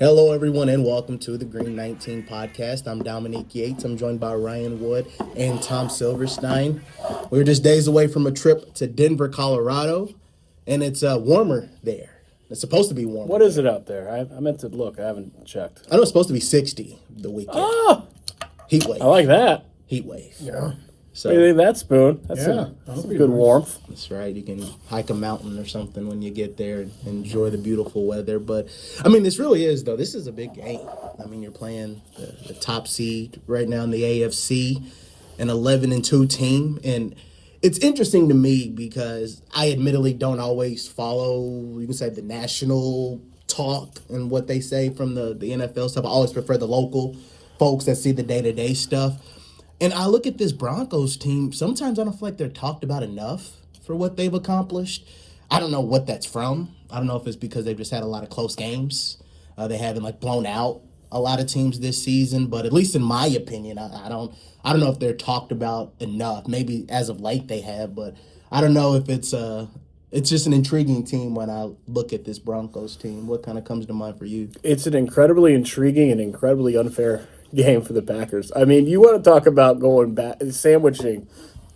Hello, everyone, and welcome to the Green 19 podcast. I'm Dominique Yates. I'm joined by Ryan Wood and Tom Silverstein. We're just days away from a trip to Denver, Colorado, and it's warmer there. It's supposed to be warmer. What is it out there? I meant to look. I haven't checked. I know it's supposed to be 60 the weekend. Oh, Heat wave. I like that. Heat wave. Yeah. So, What do you think of that, Spoon? That's That'll a be good nice. warmth. that's right. You can hike a mountain or something when you get there and enjoy the beautiful weather. But, I mean, this really is, though. This is a big game. I mean, you're playing the top seed right now in the AFC, an 11-2 team. And it's interesting to me because I admittedly don't always follow, you can say, the national talk and what they say from the NFL stuff. I always prefer the local folks that see the day-to-day stuff. And I look at this Broncos team, sometimes I don't feel like they're talked about enough for what they've accomplished. I don't know what that's from. I don't know if it's because they've just had a lot of close games. They haven't blown out a lot of teams this season, but at least in my opinion, I don't know if they're talked about enough. Maybe as of late they have, but I don't know if it's just an intriguing team when I look at this Broncos team. What kind of comes to mind for you? It's an incredibly intriguing and incredibly unfair game for the Packers. I mean, you want to talk about going back, sandwiching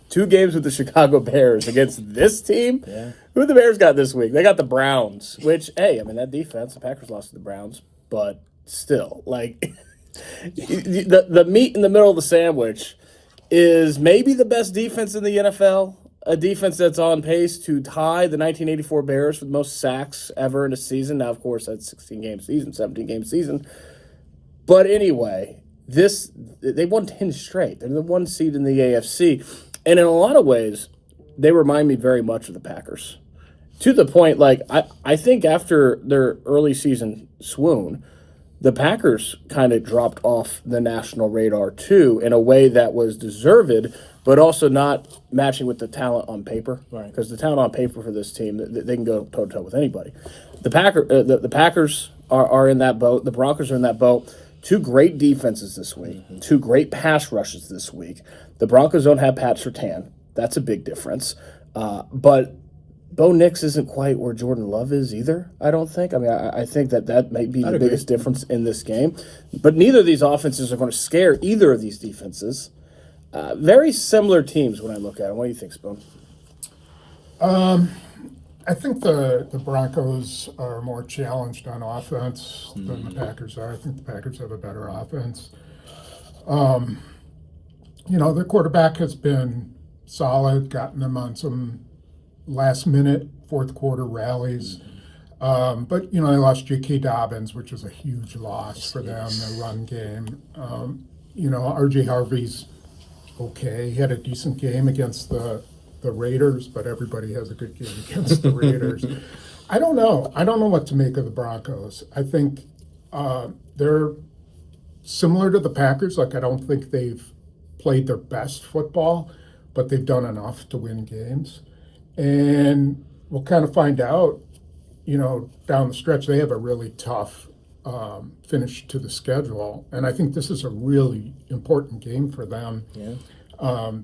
2 games with the Chicago Bears against this team? Yeah. Who the Bears got this week? They got the Browns, which, hey, I mean, that defense, the Packers lost to the Browns, but still, the meat in the middle of the sandwich is maybe the best defense in the NFL, a defense that's on pace to tie the 1984 Bears for the most sacks ever in a season. Now, of course, that's 16-game season, 17-game season. But anyway, they won 10 straight. They're the 1 seed in the AFC. And in a lot of ways, they remind me very much of the Packers. To the point, I think after their early season swoon, the Packers kind of dropped off the national radar, too, in a way that was deserved, but also not matching with the talent on paper. Right. Because the talent on paper for this team, they can go toe-to-toe with anybody. The Packers are in that boat. The Broncos are in that boat. 2 great defenses this week, 2 great pass rushes this week. The Broncos don't have Pat Surtain. That's a big difference. But Bo Nix isn't quite where Jordan Love is either, I don't think. I mean, I think that might be the biggest difference in this game. But neither of these offenses are going to scare either of these defenses. Very similar teams when I look at them. What do you think, Spoon? I think the Broncos are more challenged on offense than the Packers are. I think the Packers have a better offense. Their quarterback has been solid, gotten them on some last-minute fourth-quarter rallies. But they lost J.K. Dobbins, which was a huge loss for them, their run game. R.J. Harvey's okay. He had a decent game against the Raiders, but everybody has a good game against the Raiders. I don't know. I don't know what to make of the Broncos. I think they're similar to the Packers. I don't think they've played their best football, but they've done enough to win games. And we'll kind of find out, down the stretch. They have a really tough finish to the schedule, and I think this is a really important game for them. Yeah.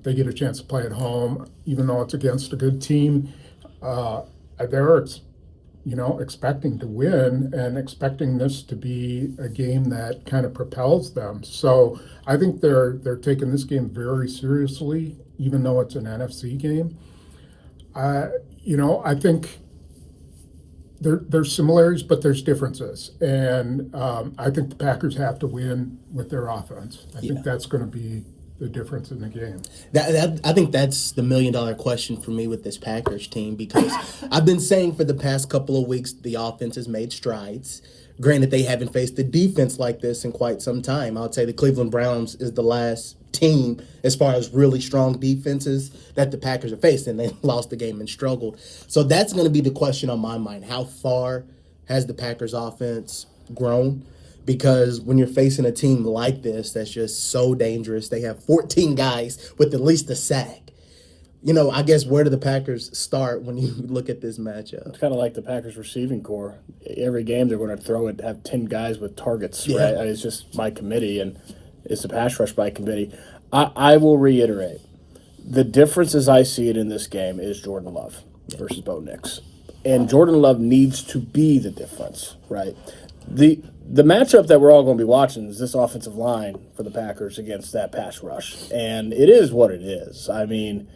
They get a chance to play at home, even though it's against a good team. They're, expecting to win and expecting this to be a game that kind of propels them. So I think they're taking this game very seriously, even though it's an NFC game. I think there's similarities, but there's differences. And I think the Packers have to win with their offense. I think that's going to be the difference in the game. I think that's the $1 million question for me with this Packers team, because I've been saying for the past couple of weeks the offense has made strides. Granted, they haven't faced a defense like this in quite some time. I would say the Cleveland Browns is the last team as far as really strong defenses that the Packers have faced, and they lost the game and struggled. So that's going to be the question on my mind. How far has the Packers offense grown? Because when you're facing a team like this that's just so dangerous, they have 14 guys with at least a sack. I guess where do the Packers start when you look at this matchup? It's kind of like the Packers receiving core. Every game they're going to throw it, have 10 guys with targets, right? I mean, it's just by committee, and it's a pass rush by committee. I will reiterate, the difference as I see it in this game is Jordan Love versus Bo Nix. And Jordan Love needs to be the difference, right? The matchup that we're all going to be watching is this offensive line for the Packers against that pass rush, and it is what it is. I mean,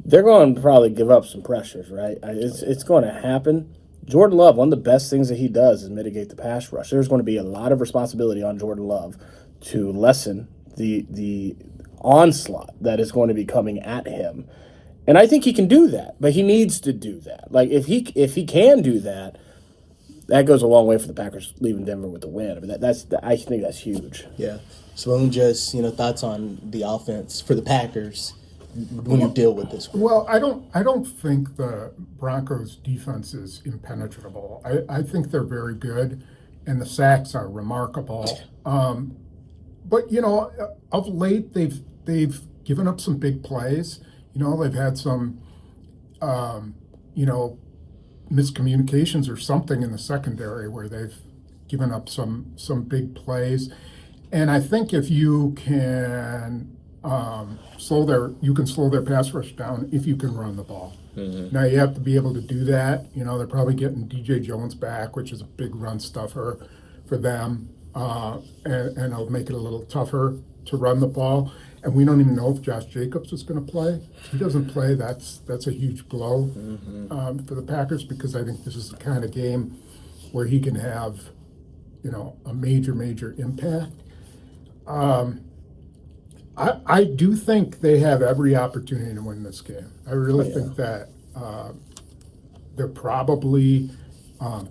they're going to probably give up some pressures, right? It's going to happen. Jordan Love, one of the best things that he does is mitigate the pass rush. There's going to be a lot of responsibility on Jordan Love to lessen the onslaught that is going to be coming at him. And I think he can do that, but he needs to do that. Like if he can do that, that goes a long way for the Packers leaving Denver with the win. I mean, I think that's huge. Yeah. Swoon, just thoughts on the offense for the Packers when you deal with this. Well, I don't think the Broncos defense is impenetrable. I think they're very good, and the sacks are remarkable. But of late they've given up some big plays. They've had some miscommunications or something in the secondary where they've given up some big plays. And I think if you can slow their pass rush down if you can run the ball. Mm-hmm. Now you have to be able to do that. They're probably getting DJ Jones back, which is a big run stuffer for them, and it'll make it a little tougher to run the ball. And we don't even know if Josh Jacobs is going to play. If he doesn't play, that's a huge blow for the Packers, because I think this is the kind of game where he can have, a major impact. I do think they have every opportunity to win this game. I really think that they're probably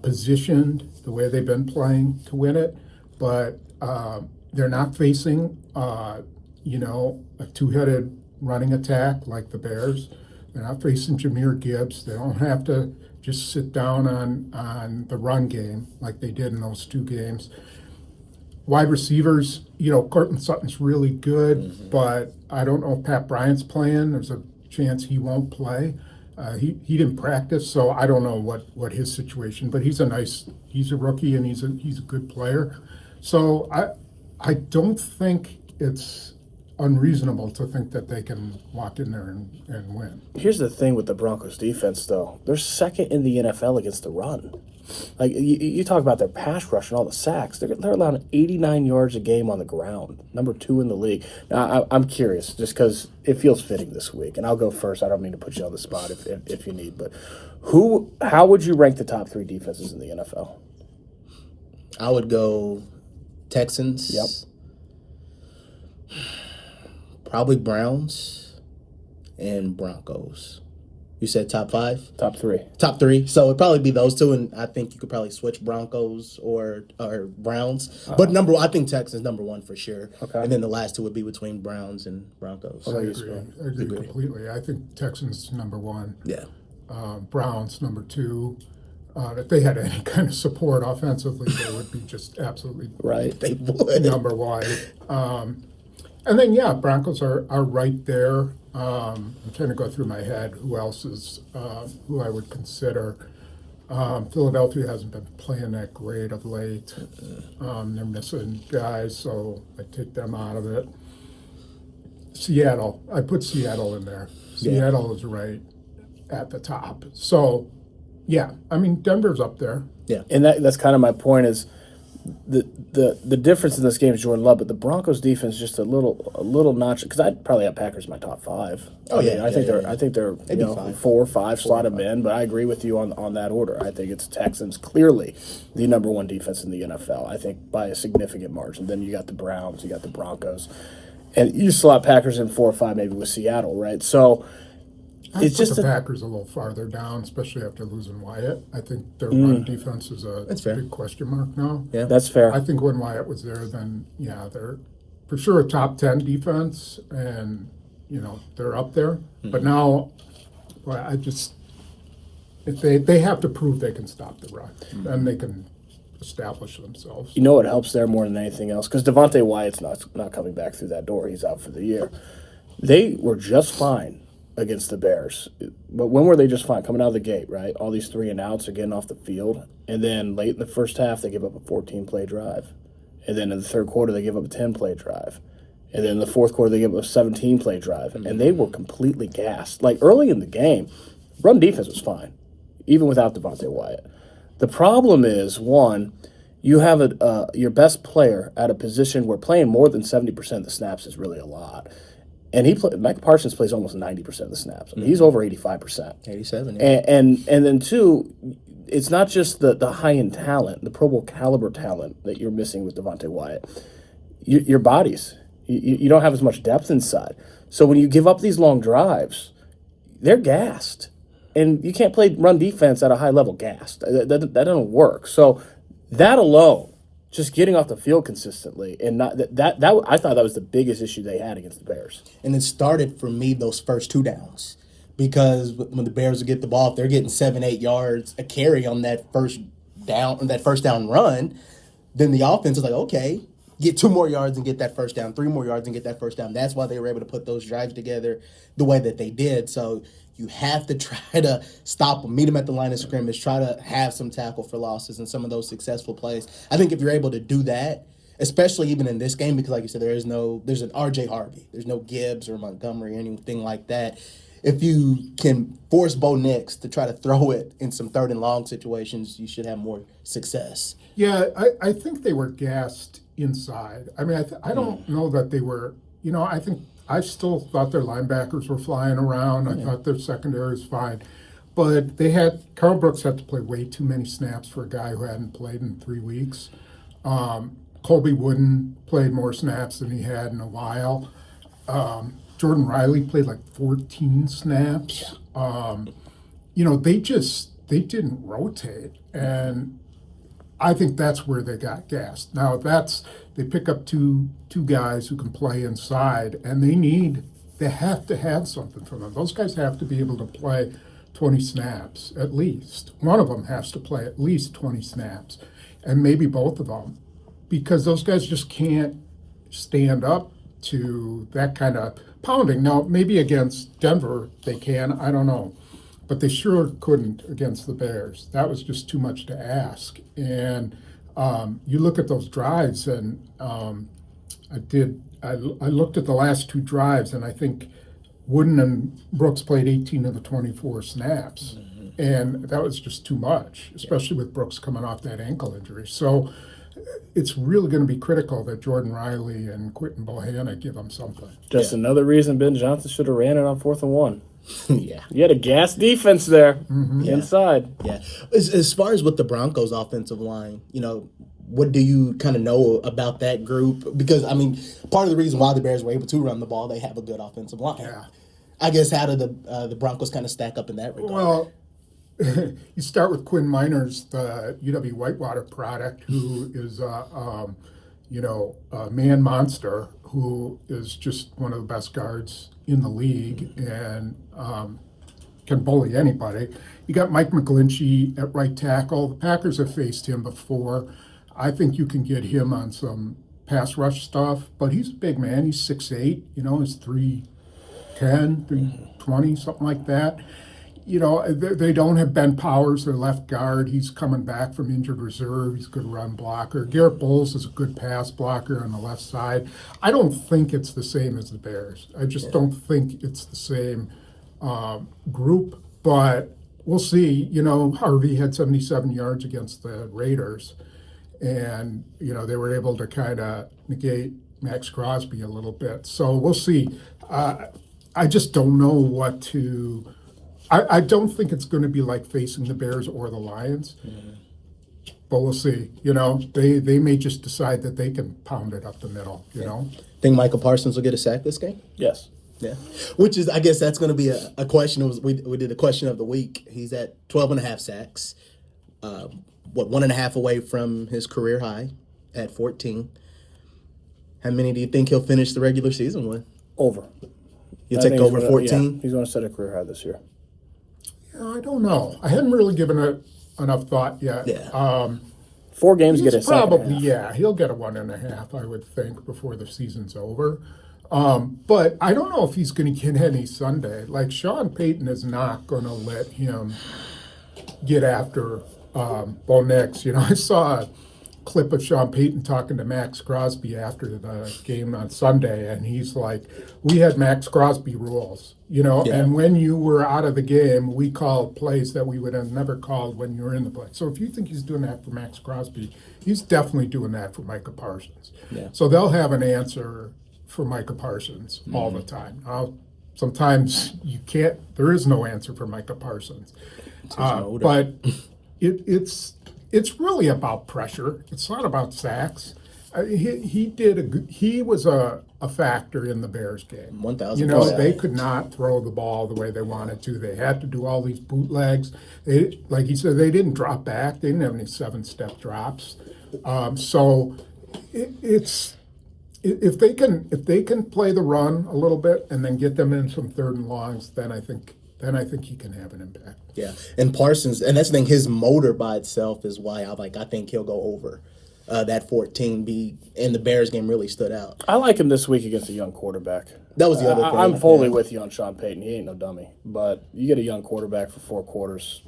positioned the way they've been playing to win it, but they're not facing a two-headed running attack like the Bears. They're not facing Jahmyr Gibbs. They don't have to just sit down on the run game like they did in those two games. Wide receivers, Courtland Sutton's really good, but I don't know if Pat Bryant's playing. There's a chance he won't play. He didn't practice, so I don't know what his situation. But he's a rookie and he's a good player. So I don't think it's unreasonable to think that they can walk in there and win. Here's the thing with the Broncos defense, though. They're second in the NFL against the run. Like, you talk about their pass rush and all the sacks. They're allowing 89 yards a game on the ground, number 2 in the league. Now, I'm curious, just because it feels fitting this week, and I'll go first. I don't mean to put you on the spot if you need, but how would you rank the top 3 defenses in the NFL? I would go Texans. Yep. Probably Browns and Broncos. You said top 5? Top 3. Top 3. So it'd probably be those two, and I think you could probably switch Broncos or Browns. But I think Texans number 1 for sure. Okay. And then the last two would be between Browns and Broncos. I agree completely. I think Texans number 1. Yeah. Browns number 2. If they had any kind of support offensively, they would be just absolutely right. They would. Number 1. And then, Broncos are right there. I'm trying to go through my head who else is, who I would consider. Philadelphia hasn't been playing that great of late. They're missing guys, so I take them out of it. Seattle, I put Seattle in there. Seattle is right at the top. So, Denver's up there. Yeah. And that's kind of my point is the difference in this game is Jordan Love, but the Broncos defense is just a little notch, because I'd probably have Packers in my top 5. I think they're 4 or 5 slot them in, but I agree with you on that order. I think it's Texans clearly the number 1 defense in the NFL. I think by a significant margin. Then you got the Browns, you got the Broncos, and you slot Packers in 4 or 5 maybe with Seattle, right? So It's just the Packers a little farther down, especially after losing Wyatt. I think their run defense is a big question mark now. Yeah, that's fair. I think when Wyatt was there, then they're for sure a top 10 defense, and they're up there. Mm-hmm. But now, if they have to prove they can stop the run, then they can establish themselves. You know what helps there more than anything else? Because Devontae Wyatt's not coming back through that door. He's out for the year. They were just fine against the Bears. But when were they just fine? Coming out of the gate, right? All these 3 and outs are getting off the field. And then late in the first half, they give up a 14-play drive. And then in the third quarter, they give up a 10-play drive. And then in the fourth quarter, they give up a 17-play drive. Mm-hmm. And they were completely gassed. Like, early in the game, run defense was fine, even without Devontae Wyatt. The problem is, one, you have your best player at a position where playing more than 70% of the snaps is really a lot. And Micah Parsons plays almost 90% of the snaps. I mean, he's over 85%. 87. Yeah. And then two, it's not just the high-end talent, the Pro Bowl caliber talent that you're missing with Devontae Wyatt. Your bodies. You don't have as much depth inside. So when you give up these long drives, they're gassed. And you can't play run defense at a high level gassed. That doesn't work. So that alone, just getting off the field consistently, and not that I thought that was the biggest issue they had against the Bears. And it started for me those first 2 downs, because when the Bears would get the ball, if they're getting 7-8 yards a carry on that first down run, then the offense is like, okay, get 2 more yards and get that first down, 3 more yards and get that first down. That's why they were able to put those drives together the way that they did. So you have to try to stop them, meet them at the line of scrimmage, try to have some tackle for losses and some of those successful plays. I think if you're able to do that, especially even in this game, because like you said, there's an R.J. Harvey. There's no Gibbs or Montgomery or anything like that. If you can force Bo Nix to try to throw it in some 3rd and long situations, you should have more success. Yeah, I think they were gassed inside. I mean, I don't know that they were, I still thought their linebackers were flying around. I thought their secondary was fine. But Carl Brooks had to play way too many snaps for a guy who hadn't played in 3 weeks. Colby Wooden played more snaps than he had in a while. Jordan Riley played like 14 snaps. They didn't rotate. And I think that's where they got gassed. Now they pick up two guys who can play inside, and they have to have something from them. Those guys have to be able to play 20 snaps at least. One of them has to play at least 20 snaps, and maybe both of them, because those guys just can't stand up to that kind of pounding. Now, maybe against Denver they can, I don't know. But they sure couldn't against the Bears. That was just too much to ask. And you look at those drives, and I looked at the last 2 drives, and I think Wooden and Brooks played 18 of the 24 snaps. Mm-hmm. And that was just too much, especially with Brooks coming off that ankle injury. So it's really going to be critical that Jordan Riley and Quentin Bohanna give them something. Just another reason Ben Johnson should have ran it on 4th and 1. Yeah. You had a gas defense there inside. Yeah. As far as with the Broncos offensive line, what do you kind of know about that group? Because, I mean, part of the reason why the Bears were able to run the ball, they have a good offensive line. Yeah. I guess how do the Broncos kind of stack up in that regard? Well, you start with Quinn Miners, the UW Whitewater product, who is a man monster, who is just one of the best guards in the league and can bully anybody. You got Mike McGlinchey at right tackle. The Packers have faced him before. I think you can get him on some pass rush stuff, but he's a big man. He's 6'8", he's 310, 320, something like that. They don't have Ben Powers, their left guard. He's coming back from injured reserve. He's a good run blocker. Garrett Bowles is a good pass blocker on the left side. I don't think it's the same as the Bears. I just don't think it's the same group, but we'll see. Harvey had 77 yards against the Raiders, and, they were able to kind of negate Max Crosby a little bit. So we'll see. I just don't know what to... I don't think it's going to be like facing the Bears or the Lions, but we'll see. They may just decide that they can pound it up the middle, Think Michael Parsons will get a sack this game? Yes. Yeah. Which is, I guess that's going to be a question. We did a question of the week. He's at 12.5 sacks, 1.5 away from his career high at 14. How many do you think he'll finish the regular season with? Over. You'll take over 14? Yeah, he's going to set a career high this year. I don't know. I hadn't really given it enough thought yet. Yeah. 4 games get a probably, he'll get a 1.5, I would think, before the season's over. But I don't know if he's going to get any Sunday. Like, Sean Payton is not going to let him get after Bo Nix. I saw a clip of Sean Payton talking to Max Crosby after the game on Sunday, and he's like, "We had Max Crosby rules, and when you were out of the game, we called plays that we would have never called when you were in the play." So if you think he's doing that for Max Crosby, he's definitely doing that for Micah Parsons. Yeah. So they'll have an answer for Micah Parsons all the time. Now, sometimes you can't. There is no answer for Micah Parsons, but it's really about pressure. It's not about sacks. He was a factor in the Bears game. 1,000%. They could not throw the ball the way they wanted to. They had to do all these bootlegs. Like he said, they didn't drop back. They didn't have any 7-step drops. So it's if they can play the run a little bit and then get them in some 3rd and longs, then I think he can have an impact. Yeah, and Parsons, and that's the thing. His motor by itself is why I think he'll go over that 14B. And the Bears game really stood out. I like him this week against a young quarterback. That was the other thing. I'm fully with you on Sean Payton. He ain't no dummy. But you get a young quarterback for 4 quarters.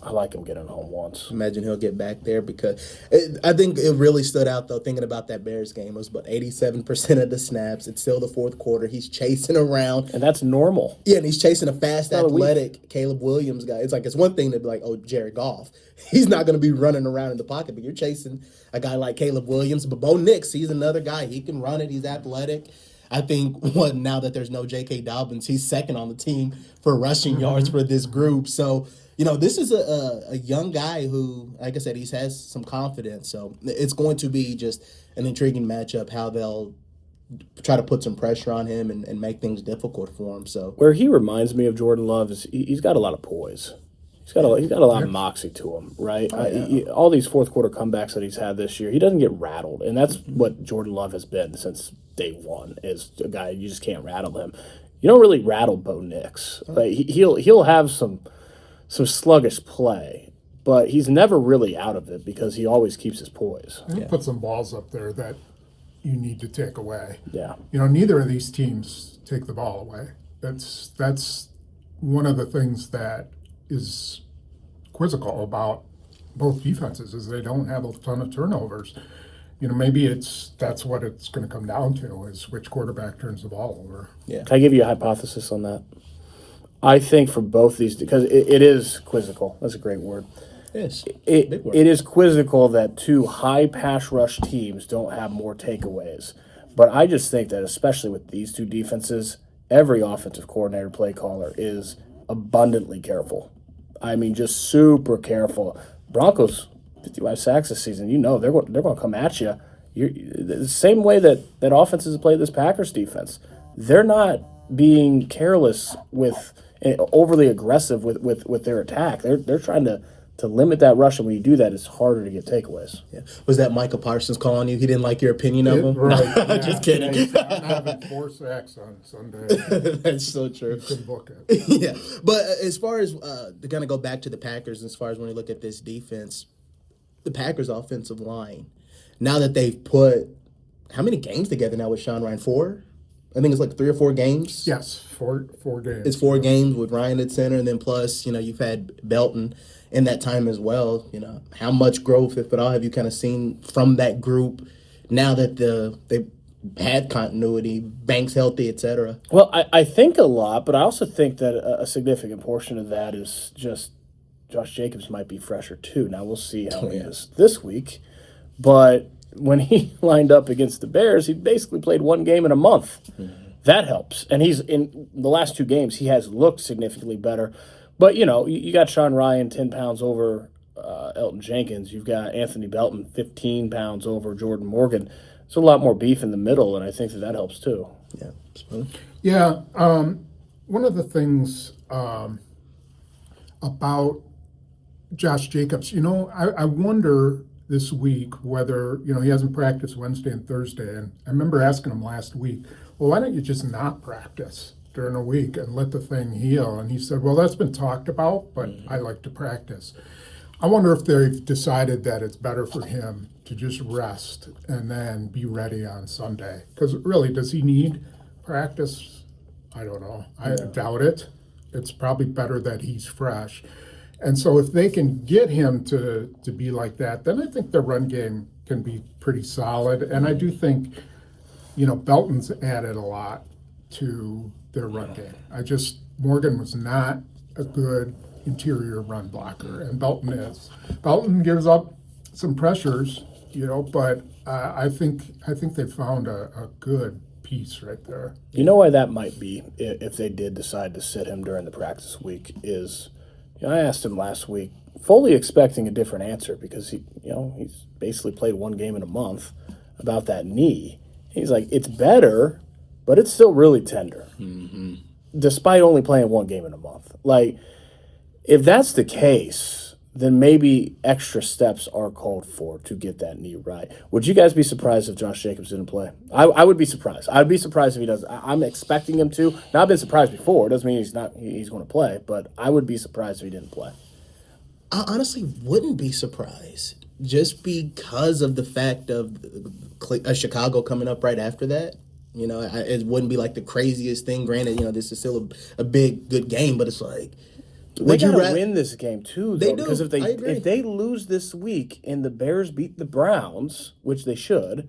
I like him getting home once. Imagine he'll get back there because I think it really stood out, though, thinking about that Bears game. It was about 87% of the snaps. It's still the 4th quarter. He's chasing around. And that's normal. Yeah, and he's chasing a fast, athletic Caleb Williams guy. It's one thing to be like, oh, Jared Goff. He's not going to be running around in the pocket, but you're chasing a guy like Caleb Williams. But Bo Nix, he's another guy. He can run it. He's athletic. I think now that there's no J.K. Dobbins, he's second on the team for rushing yards for this group. So, this is a young guy who, like I said, he has some confidence. So it's going to be just an intriguing matchup how they'll try to put some pressure on him and make things difficult for him. So where he reminds me of Jordan Love is he's got a lot of poise. He's got a lot of moxie to him, right? All these 4th quarter comebacks that he's had this year, he doesn't get rattled, and that's what Jordan Love has been since day one. Is a guy you just can't rattle him. You don't really rattle Bo Nix. Like he'll have some sluggish play, but he's never really out of it because he always keeps his poise. He put some balls up there that you need to take away. Yeah, neither of these teams take the ball away. That's one of the things that is quizzical about both defenses is they don't have a ton of turnovers. Maybe that's what it's going to come down to is which quarterback turns the ball over. Yeah. Can I give you a hypothesis on that? I think for both these, because it is quizzical. That's a great word. Yes. It is quizzical that 2 high pass rush teams don't have more takeaways. But I just think that especially with these 2 defenses, every offensive coordinator, play caller is abundantly careful. I mean, just super careful. Broncos, 55 sacks this season. They're going to come at you. The same way that offenses play this Packers defense. They're not being careless with overly aggressive with their attack. They're trying to limit that rush, and when you do that, it's harder to get takeaways. Yeah. Was that Micah Parsons calling you? He didn't like your opinion of him? Right. Just kidding. He's not having 4 sacks on Sunday. That's so true. You could book it. Yeah. But as far as they're going to go back to the Packers, as far as when you look at this defense, the Packers' offensive line, now that they've put how many games together now with Sean Ryan? 4? I think it's like 3 or 4 games. Yes, 4 games. It's 4 games with Ryan at center, and then plus, you've had Belton in that time as well. How much growth, if at all, have you kind of seen from that group now that they've had continuity, Banks healthy, etc.? Well, I think a lot, but I also think that a significant portion of that is just Josh Jacobs might be fresher too. Now we'll see how he is this week. But when he lined up against the Bears, he basically played 1 game in a month. Mm-hmm. That helps. And he's in the last 2 games, he has looked significantly better. But, you got Sean Ryan 10 pounds over Elton Jenkins. You've got Anthony Belton 15 pounds over Jordan Morgan. There's a lot more beef in the middle, and I think that helps too. Yeah. Yeah. One of the things about Josh Jacobs, I wonder this week whether, he hasn't practiced Wednesday and Thursday. And I remember asking him last week, well, why don't you just not practice during a week and let the thing heal? And he said, well, that's been talked about, but I like to practice. I wonder if they've decided that it's better for him to just rest and then be ready on Sunday. Because really, does he need practice? I don't know. I doubt it. It's probably better that he's fresh. And so if they can get him to be like that, then I think the run game can be pretty solid. And I do think, Belton's added a lot to their run game. Morgan was not a good interior run blocker, and Belton is. Belton gives up some pressures, but I think they found a good piece right there. You know why that might be, if they did decide to sit him during the practice week, is I asked him last week, fully expecting a different answer because he's basically played one game in a month, about that knee. He's like, it's better, but it's still really tender, despite only playing one game in a month. Like, if that's the case, then maybe extra steps are called for to get that knee right. Would you guys be surprised if Josh Jacobs didn't play? I would be surprised. I'd be surprised if he does. I'm expecting him to. Now, I've been surprised before. It doesn't mean he's going to play, but I would be surprised if he didn't play. I honestly wouldn't be surprised, just because of the fact of Chicago coming up right after that. It wouldn't be like the craziest thing. Granted, this is still a big, good game, but it's like, They got to win this game too, though, They do. because if I agree. they lose this week and the Bears beat the Browns, which they should,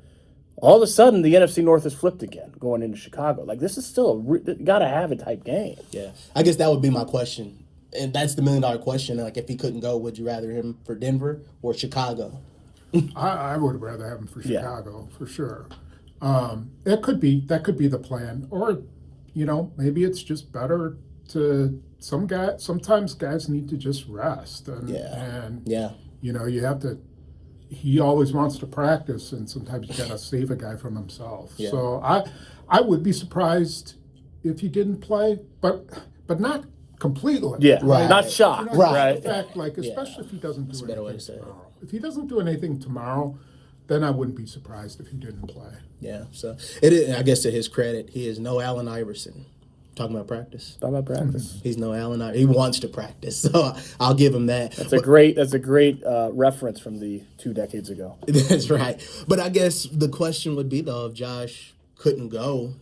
all of a sudden the NFC North is flipped again going into Chicago. Like, this is still got to have a type game. Yeah, I guess that would be my question, and that's the $1 million question. Like, if he couldn't go, would you rather him for Denver or Chicago? I would rather have him for Chicago, for sure. That could be the plan, or maybe it's just better to sometimes guys need to just rest, and you have to. He always wants to practice, and sometimes you gotta save a guy from himself. Yeah. So I would be surprised if he didn't play, but not completely. Yeah, Right. not shocked. Right. In fact, especially if he doesn't do better way anything to say it. tomorrow. If he doesn't do anything tomorrow, then I wouldn't be surprised if he didn't play. Yeah, so it is, I guess to his credit, he is no Allen Iverson. Talking about practice. Talk about practice. He's no Allen Iverson. He wants to practice, so I'll give him that. That's a great reference from the 2 decades ago. That's right. But I guess the question would be, though, if Josh couldn't go,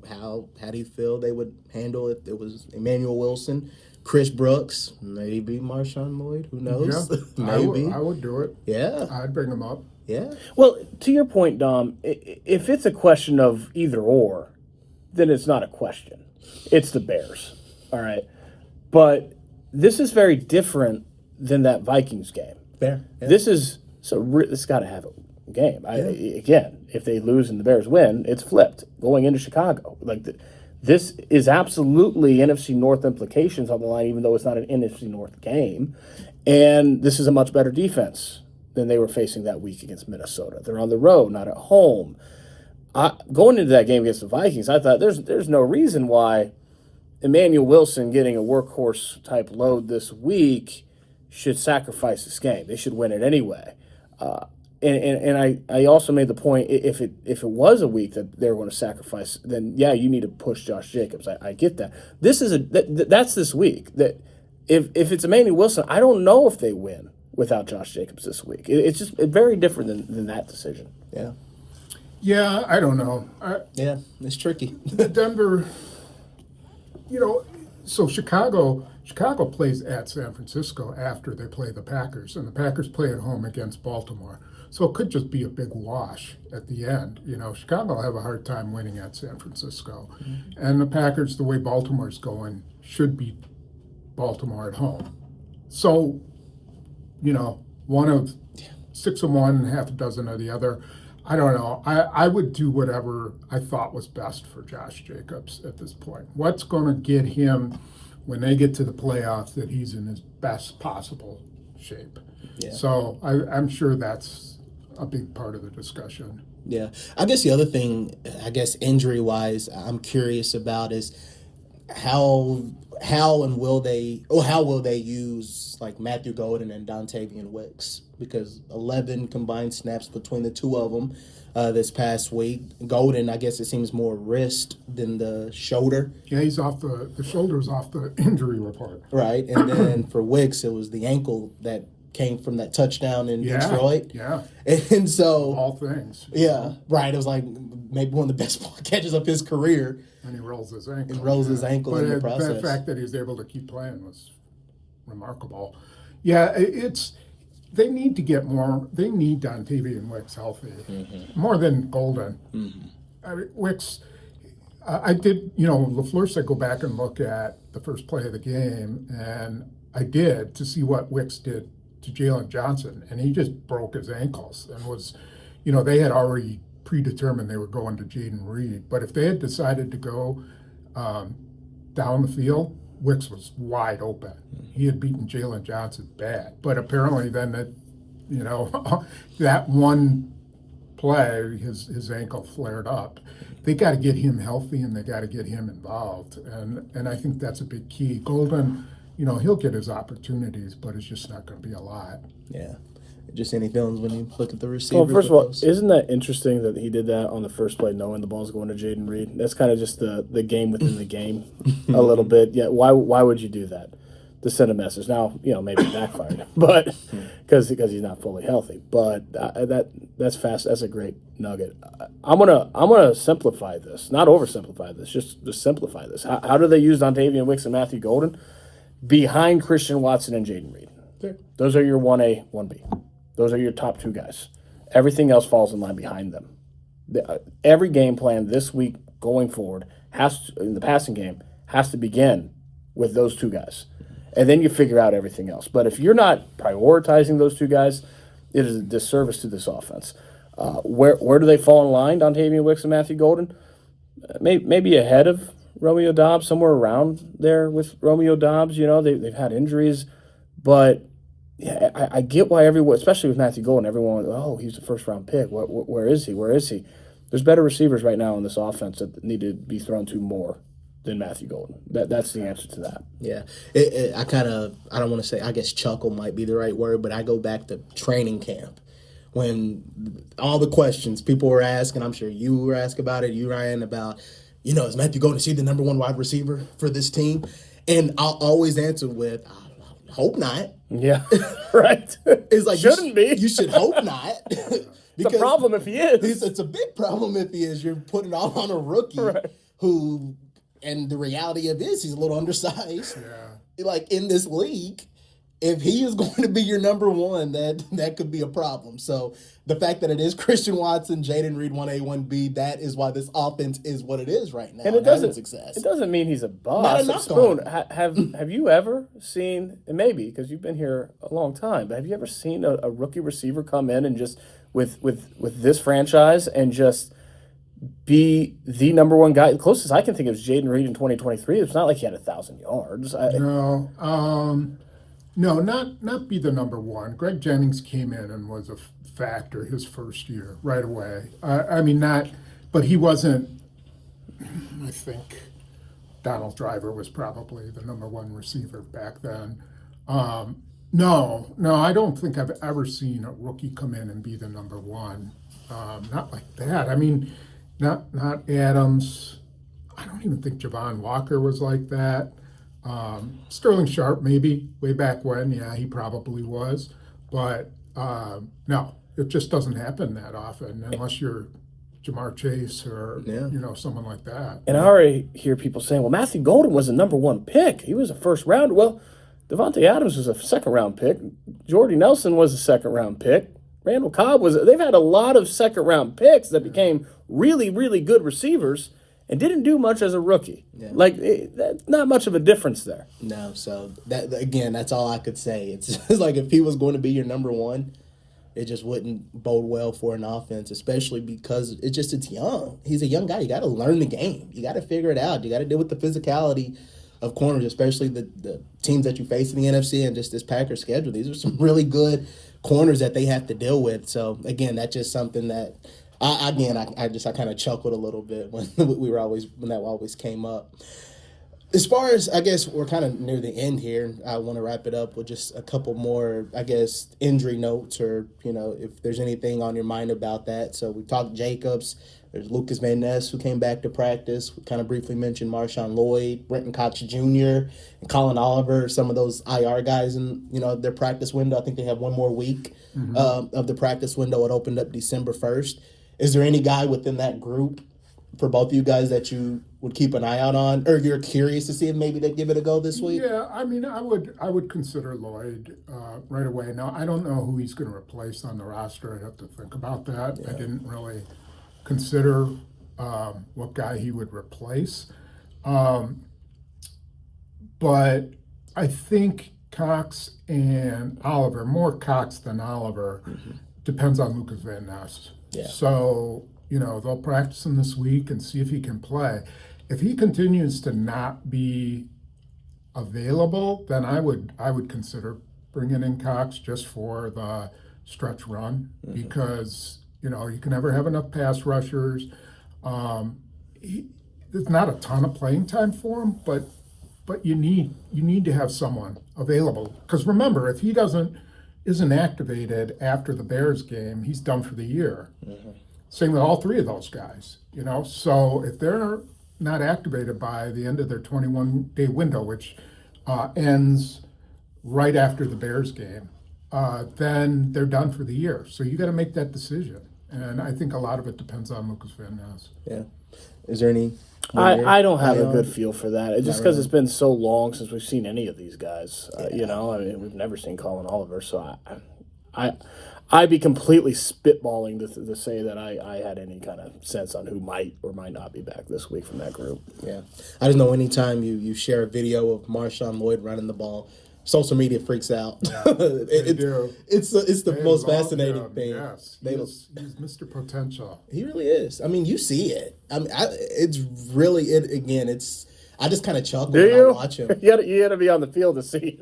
how do you feel they would handle it? It was Emmanuel Wilson, Chris Brooks, maybe Marshawn Lloyd. Who knows? Yeah, maybe. I would do it. Yeah. I'd bring him up. Yeah. Well, to your point, Dom, if it's a question of either or, then it's not a question. It's the Bears, all right? But this is very different than that Vikings game. Fair. Yeah. This got to have a game. Again, if they lose and the Bears win, it's flipped going into Chicago. This is absolutely NFC North implications on the line, even though it's not an NFC North game. And this is a much better defense than they were facing that week against Minnesota. They're on the road, not at home. Going into that game against the Vikings, I thought there's no reason why Emmanuel Wilson getting a workhorse type load this week should sacrifice this game. They should win it anyway. And I also made the point, if it was a week that they were going to sacrifice, then yeah, you need to push Josh Jacobs. I get that. That's this week. That if it's Emmanuel Wilson, I don't know if they win without Josh Jacobs this week. It's just very different than that decision. Yeah. Yeah, I don't know. Yeah, it's tricky. Denver, so Chicago plays at San Francisco after they play the Packers, and the Packers play at home against Baltimore. So it could just be a big wash at the end. Chicago will have a hard time winning at San Francisco. Mm-hmm. And the Packers, the way Baltimore's going, should beat Baltimore at home. So, one of 6 of one and half a dozen of the other. I don't know. I would do whatever I thought was best for Josh Jacobs at this point. What's going to get him, when they get to the playoffs, that he's in his best possible shape? Yeah. So I'm sure that's a big part of the discussion. Yeah. I guess the other thing, injury-wise, I'm curious about is how will they use like Matthew Golden and Dontavian Wicks, because 11 combined snaps between the two of them this past week. Golden, I guess it seems more wrist than the shoulder. Yeah, he's off the shoulder's off the injury report. Right, and then for Wicks, it was the ankle that came from that touchdown in Detroit. Yeah, and so all things. Yeah, right. It was like maybe one of the best ball catches of his career. And he rolls his ankle. In the process. The fact that he was able to keep playing was remarkable. Yeah, they need to get more. They need Dontavian Wicks healthy more than Golden. I mean, Wicks. I did. LaFleur said go back and look at the first play of the game, and I did to see what Wicks did to Jalen Johnson, and he just broke his ankles and was, they had already predetermined they were going to Jaden Reed. But if they had decided to go down the field, Wicks was wide open. He had beaten Jalen Johnson bad. But apparently then that one play, his ankle flared up. They got to get him healthy and they got to get him involved. And I think that's a big key. Golden, he'll get his opportunities, but it's just not going to be a lot. Yeah. Just any feelings when you look at the receiver? Well, first of all, isn't that interesting that he did that on the first play, knowing the ball's going to Jaden Reed? That's kind of just the game within the game a little bit. Yeah, why would you do that? To send a message. Now, maybe it backfired, but because he's not fully healthy. But that's fast. That's a great nugget. I'm gonna simplify this, not oversimplify this. Just simplify this. How do they use Dontavian Wicks and Matthew Golden behind Christian Watson and Jaden Reed? Sure. Those are your 1A, 1B. Those are your top two guys. Everything else falls in line behind them. Every game plan this week going forward in the passing game has to begin with those two guys. And then you figure out everything else. But if you're not prioritizing those two guys, it is a disservice to this offense. Where do they fall in line, Dontavian Wicks and Matthew Golden? Maybe ahead of Romeo Doubs, somewhere around there with Romeo Doubs. They've had injuries. But yeah, I get why everyone, especially with Matthew Golden, everyone, he's a first-round pick. Where is he? Where is he? There's better receivers right now in this offense that need to be thrown to more than Matthew Golden. That's the answer to that. Yeah. I don't want to say, I guess chuckle might be the right word, but I go back to training camp when all the questions people were asking, I'm sure you were asked about it, you, Ryan, about, is Matthew Golden see the number one wide receiver for this team? And I'll always answer with, I hope not. Yeah, right. It's like, shouldn't be. You should hope not. It's a problem if he is. It's a big problem if he is. You're putting it all on a rookie who... And the reality of this, he's a little undersized. Yeah. Like in this league, if he is going to be your number one, that could be a problem. So the fact that it is Christian Watson, Jaden Reed, 1A, 1B, that is why this offense is what it is right now. And it doesn't success. It doesn't mean he's a boss. Spoon, have you ever seen, and maybe because you've been here a long time, but have you ever seen a rookie receiver come in and just with this franchise and just be the number one guy? The closest I can think of is Jaden Reed in 2023. It's not like he had 1,000 yards. No, not be the number one. Greg Jennings came in and was a factor his first year right away. But he wasn't. I think Donald Driver was probably the number one receiver back then. No, I don't think I've ever seen a rookie come in and be the number one. Not like that. Not Adams. I don't even think Javon Walker was like that. Sterling Sharp, maybe, way back when. Yeah, he probably was. But no, it just doesn't happen that often unless you're Jamar Chase or someone like that. And I already hear people saying, well, Matthew Golden was a number one pick. He was a first round. Well, Devontae Adams was a second round pick. Jordy Nelson was a second round pick. Randall Cobb they've had a lot of second round picks that became really, really good receivers and didn't do much as a rookie. Yeah. That's not much of a difference there. No, so that's all I could say. It's like if he was going to be your number one, it just wouldn't bode well for an offense, especially because it's young. He's a young guy. You got to learn the game. You got to figure it out. You got to deal with the physicality of corners, especially the teams that you face in the NFC and just this Packers schedule. These are some really good corners that they have to deal with. So again, that's just something that I kind of chuckled a little bit when that always came up. As far as, I guess, we're kind of near the end here. I want to wrap it up with just a couple more, I guess, injury notes or, if there's anything on your mind about that. So we talked Jacobs. There's Lucas Van Ness, who came back to practice. We kind of briefly mentioned Marshawn Lloyd, Brenton Cox Jr., and Colin Oliver, some of those IR guys in, their practice window. I think they have one more week of the practice window. It opened up December 1st. Is there any guy within that group for both of you guys that you would keep an eye out on, or you're curious to see if maybe they'd give it a go this week? Yeah, I mean, I would consider Lloyd right away. Now, I don't know who he's going to replace on the roster. I'd have to think about that. I didn't really consider what guy he would replace. But I think Cox and Oliver, more Cox than Oliver, depends on Lucas Van Ness. Yeah. So, they'll practice him this week and see if he can play. If he continues to not be available, then I would consider bringing in Cox just for the stretch run because, you can never have enough pass rushers. There's not a ton of playing time for him, but you need to have someone available because remember, if he isn't activated after the Bears game, he's done for the year. Same with all three of those guys, So if they're not activated by the end of their 21-day window, which ends right after the Bears game, then they're done for the year. So you got to make that decision, and I think a lot of it depends on Lucas Van Ness. Yeah. Is there any? I don't have a good feel for that. It's just because it's been so long since we've seen any of these guys. We've never seen Colin Oliver, so I'd be completely spitballing to say that I had any kind of sense on who might or might not be back this week from that group. Yeah, I just know anytime you share a video of Marshawn Lloyd running the ball, social media freaks out. Yeah, they do. It's the They most love fascinating him, thing. Yes, he's Mr. Potential. He really is. I mean, you see it. I mean, it's really it again. I just kind of chuckle when I watch him. You got to be on the field to see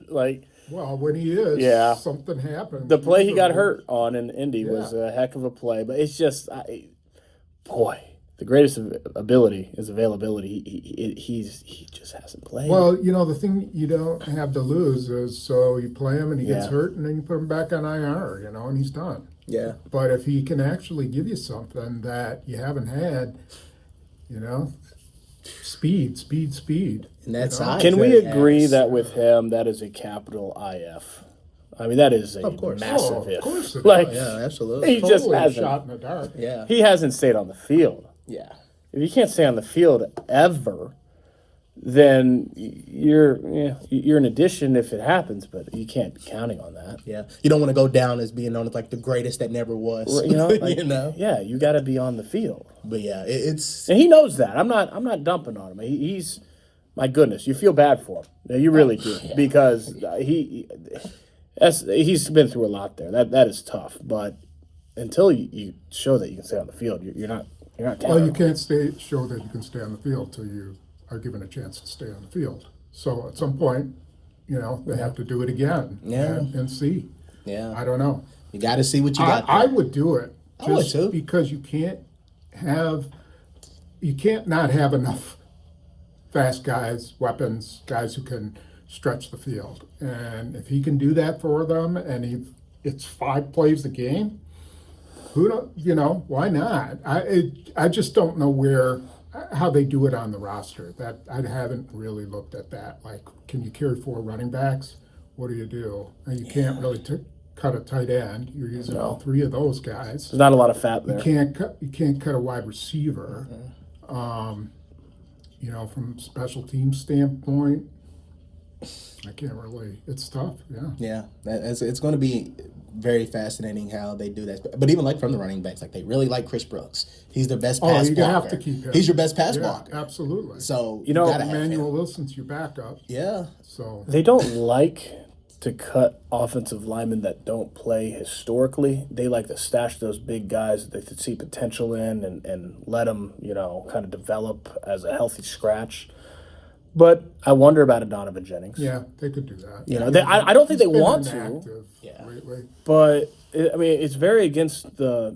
Well, when he is, something happens. The play he got hurt on in Indy was a heck of a play, but it's just, the greatest ability is availability. He just hasn't played. Well, the thing you don't have to lose is so you play him and he gets hurt and then you put him back on IR, and he's done. Yeah. But if he can actually give you something that you haven't had, speed. And that's size. Can we agree that with him, that is a capital IF? I mean, that is a massive if. Of course it Yeah, absolutely. He just totally a hasn't. shot in the dark. Yeah. He hasn't stayed on the field. Yeah. If you can't stay on the field ever, then you're an addition if it happens, but you can't be counting on that. Yeah. You don't want to go down as being known as like the greatest that never was. Yeah, you got to be on the field. But yeah, it's And he knows that. I'm not dumping on him. He's my goodness, you feel bad for him. You really do because he's been through a lot there. That is tough. But until you show that you can stay on the field, you're not counting. Well, you can't show that you can stay on the field till you are given a chance to stay on the field. So at some point, they have to do it again and see. Yeah. I don't know. You got to see what you got. I would do it I would just too. because you can't not have enough fast guys, weapons, guys who can stretch the field. And if he can do that for them and it's 5 plays a game, why not? I just don't know how they do it on the roster. That I haven't really looked at that. Like, can you carry 4 running backs? What do you do? And you can't really cut a tight end. You're using all 3 of those guys. There's not a lot of fat there. You can't cut a wide receiver. From a special team standpoint, I can't really. It's tough. Yeah. Yeah, it's going to be very fascinating how they do that. But even like from the running backs, like they really like Chris Brooks. He's their best pass blocker. You have to keep him. He's your best pass blocker. Absolutely. So you gotta have Emmanuel him. Wilson's your backup. Yeah. So they don't like to cut offensive linemen that don't play historically. They like to stash those big guys that they see potential in and let them, kind of develop as a healthy scratch. But I wonder about a Donovan Jennings. yeah, they could do that. I don't think they He's been want to. inactive Yeah. lately. But it's very against the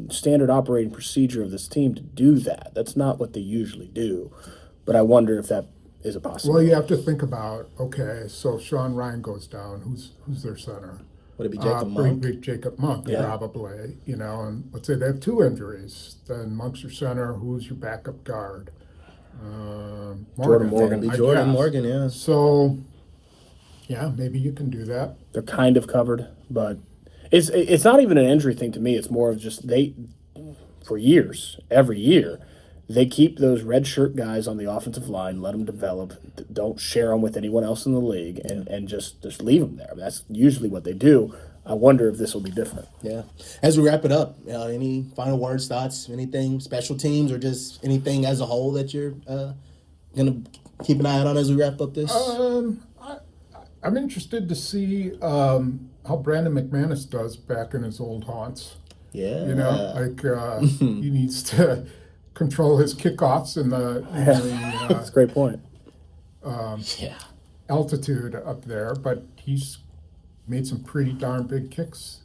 standard operating procedure of this team to do that. That's not what they usually do. But I wonder if that is a possibility. Well, you have to think about, so Sean Ryan goes down. Who's their center? Would it be Jacob Monk? Big Jacob Monk, probably. And let's say they have 2 injuries. Then Monk's your center. Who's your backup guard? Jordan Morgan. Be I Jordan guess. Morgan, yeah. So, yeah, maybe you can do that. They're kind of covered, but it's not even an injury thing to me. It's more of just for years, every year, they keep those red shirt guys on the offensive line, let them develop, don't share them with anyone else in the league, and just leave them there. That's usually what they do. I wonder if this will be different. Yeah. As we wrap it up, any final words, thoughts, anything, special teams, or just anything as a whole that you're going to keep an eye out on as we wrap up this? I'm interested to see how Brandon McManus does back in his old haunts. Yeah. You know, like he needs to control his kickoffs in the That's a great point. altitude up there, but he's made some pretty darn big kicks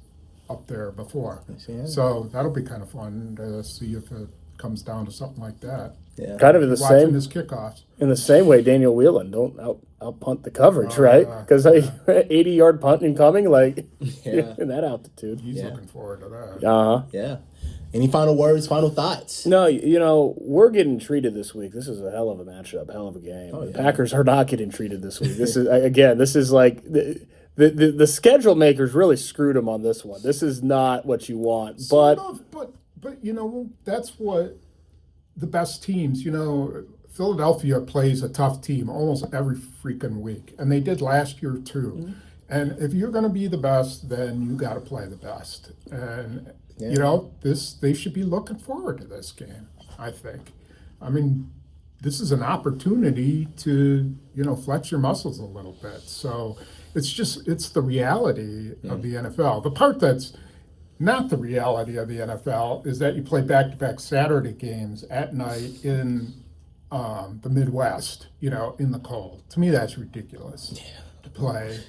up there before. Yeah. So that'll be kind of fun to see if it comes down to something like that. Yeah. Kind of in the Watching same his kickoffs. in the same way, Daniel Whelan don't out punt the coverage, right? Because 80-yard punt incoming, like in that altitude. He's looking forward to that. Yeah. Any final words, final thoughts? No, we're getting treated this week. This is a hell of a matchup, hell of a game. The Packers are not getting treated this week. This is like the schedule makers really screwed them on this one. This is not what you want. Sort of, but that's what the best teams, Philadelphia plays a tough team almost every freaking week, and they did last year too. Mm-hmm. And if you're going to be the best, then you got to play the best. And they should be looking forward to this game, I think. I mean, this is an opportunity to, flex your muscles a little bit. So it's the reality of the NFL. The part that's not the reality of the NFL is that you play back-to-back Saturday games at night in the Midwest, in the cold. To me, that's ridiculous to play,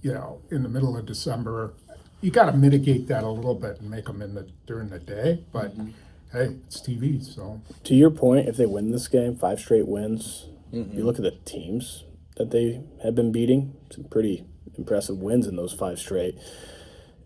in the middle of December. You got to mitigate that a little bit and make them during the day, but hey, it's TV, so. To your point, if they win this game, 5 straight wins, you look at the teams that they have been beating, some pretty impressive wins in those 5 straight.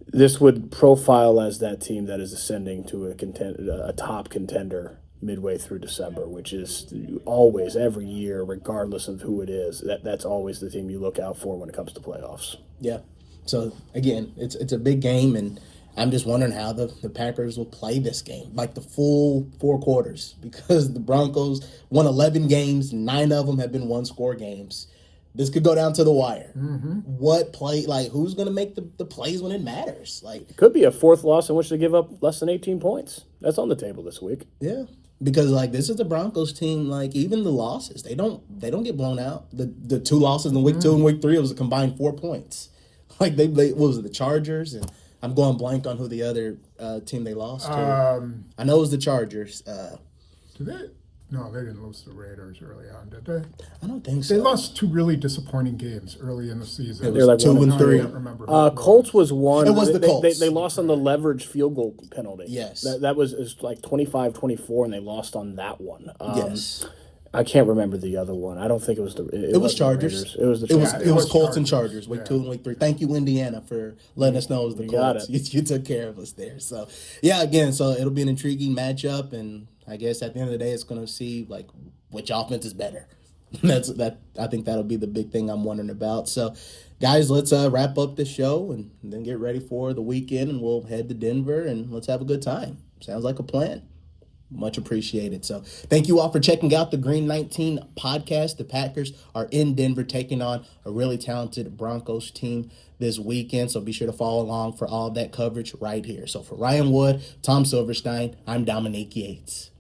This would profile as that team that is ascending to a top contender midway through December, which is always, every year, regardless of who it is, that's always the team you look out for when it comes to playoffs. Yeah. So, again, it's a big game, and I'm just wondering how the Packers will play this game, like the full 4 quarters, because the Broncos won 11 games, 9 of them have been one-score games. This could go down to the wire. Mm-hmm. What play, who's going to make the plays when it matters? It could be a 4th loss in which they give up less than 18 points. That's on the table this week. Yeah. Because this is the Broncos team, even the losses, they don't get blown out. The 2 losses in week 2 and week 3, it was a combined 4 points. They what was it, the Chargers? And I'm going blank on who the other team they lost to. I know it was the Chargers. Did they? No, they didn't lose to the Raiders early on, did they? I don't think so. They lost 2 really disappointing games early in the season. It was 2 and 3. I don't remember. Colts was one. It was the Colts. They lost on the leverage field goal penalty. Yes. That was 25-24, and they lost on that one. Yes. I can't remember the other one. I don't think it was the. It was Chargers. It was the Chargers. It was Colts and Chargers. Week 2 and week 3. Thank you, Indiana, for letting us know it was the Colts. You took care of us there. So again, it'll be an intriguing matchup, and I guess at the end of the day, it's going to see which offense is better. I think that'll be the big thing I'm wondering about. So, guys, let's wrap up the show and then get ready for the weekend, and we'll head to Denver and let's have a good time. Sounds like a plan. Much appreciated. So thank you all for checking out the Green 19 podcast. The Packers are in Denver taking on a really talented Broncos team this weekend. So be sure to follow along for all of that coverage right here. So for Ryan Wood, Tom Silverstein, I'm Dominique Yates.